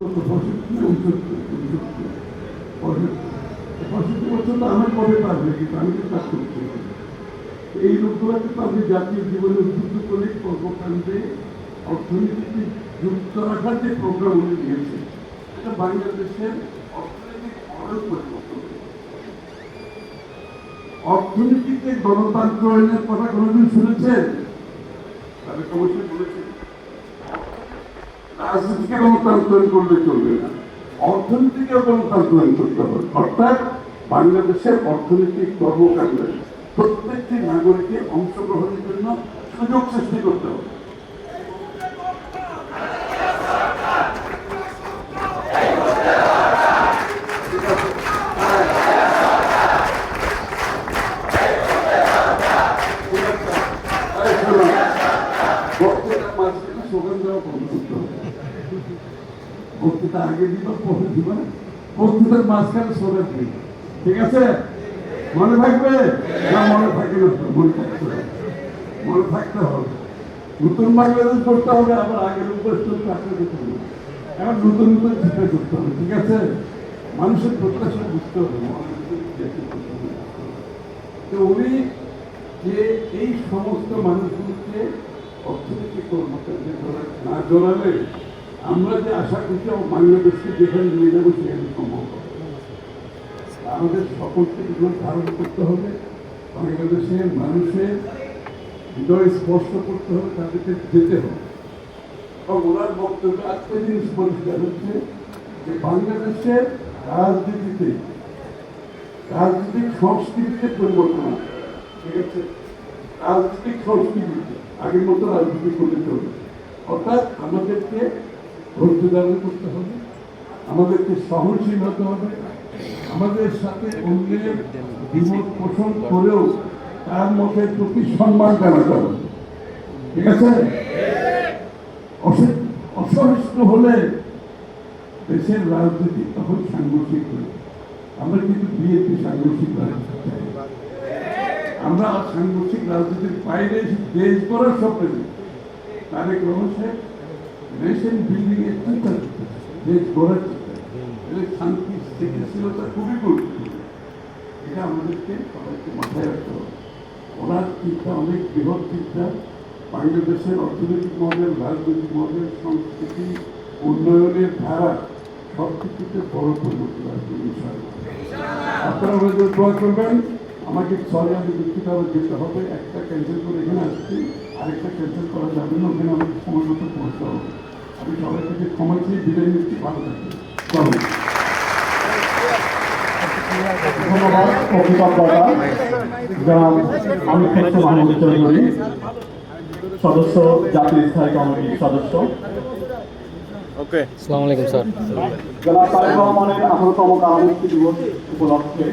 বছর তো আমার কবে পারবে, কিন্তু আমি তো কাজ করছি। এই লোকগুলোকে তো আমি জাতীয় জীবনে উদ্বুদ্ধ করে কর্মকাণ্ডে অর্থনীতিকে যুক্ত রাখার যে প্রোগ্রাম উনি দিয়েছে, এটা বাংলাদেশের অর্থনৈতিক অনেক পরিবর্তন। অর্থনীতিতে গণতন্ত্রের কথা কোনোদিন শুনেছেন? তাদের অবশ্যই বলেছেন রাজনীতিকে গণতন্ত্র করলে চলবে না, অর্থনীতিকে গণতন্ত্র করতে হবে। অর্থাৎ বাংলাদেশের অর্থনৈতিক কর্মকাণ্ডে প্রত্যেকটি নাগরিকের অংশগ্রহণের জন্য সুযোগ সৃষ্টি করতে হবে। বক্তৃতা আগে দিব, পরে দিব না, বক্তৃতার মাঝখানে সরে দিই, ঠিক আছে? মনে থাকবে না? মনে থাকে না? মনে থাকতে হবে। নতুন বাংলাদেশ করতে হবে, আবার আগের উপর চাকরি দিতে হবে, এখন নতুন নতুন চিন্তা করতে হবে, ঠিক আছে? মানুষের প্রত্যাশা বুঝতে হবে, তো উনি যে এই সমস্ত মানুষগুলোকে অর্থনৈতিক কর্মকাণ্ডে না জড়ালে আমরা যে আশা করছি বাংলাদেশকে যেখানে নিয়ে যাবো সেখানে সম্ভব হবে। আমাদের সকলকে এগুলো ধারণ করতে হবে, বাংলাদেশের মানুষের হৃদয় স্পর্শ করতে হবে, তাদেরকে যেতে হবে। এবং ওনার বক্তব্য একটা জিনিস পরিষ্কার হচ্ছে যে বাংলাদেশের রাজনীতিতে রাজনৈতিক সংস্কৃতিতে পরিবর্তন আছে, ঠিক আছে? রাজনৈতিক সংস্কৃতিতে আগের মতো রাজনীতি করতে চলবে। অর্থাৎ আমাদেরকে ধৈর্য ধারণ করতে হবে, আমাদেরকে সহনশীল হতে হবে, আমাদের সাথে অন্যের দ্বিমত পোষণ করেও তার মতের প্রতি সম্মান জানাতে হবে, ঠিক আছে? অসহিষ্ণু হলে দেশের রাজনীতি তখন সাংঘর্ষিক হয়ে, আমরা কিন্তু বিএনপি সাংঘর্ষিক রাজনীতি চাই। আমরা সাংঘর্ষিক রাজনীতির বাইরে দেশ গড়ার স্বপ্নে তারেক রহমান নেশন বিল্ডিং এর চিন্তা করতে, দেশ গড়ার চিন্তা, শান্তি স্থিতিশীলতা খুবই গুরুত্বপূর্ণ। এটা আমাদেরকে সবাইকে মাথায় রাখতে হবে। ওনার চিন্তা অনেক বৃহৎ চিন্তা, বাংলাদেশের অর্থনৈতিক মডেল, রাজনৈতিক মডেল, সংস্কৃতি, উন্নয়নের ধারা সব কিছুতে বড় পরিবর্তন আসবে ইনশাআল্লাহ। আপনারা আমাদের দোয়া করবেন। আমাকে সরি, আমি দুঃখিত, আবার যেতে হবে, একটা ক্যান্সেল করে এখানে আসছি, আরেকটা ক্যান্সেল করা যাবে না, ওখানে আমাদের সময় মতো পৌঁছতে হবে। আমি সবাই থেকে সময় চেয়ে বিদায় নিচ্ছি, ভালো থাকবে। ধন্যবাদ অভিভাবকরা, যারা আমি ক্ষেত্র মাহমুদ চৌধুরী, সদস্য, জাতীয় স্থায়ী কমিটির সদস্য। আসসালামু আলাইকুম স্যার। যারা তারেক রহমানের 18তম কারামুক্তি দিবস উপলক্ষে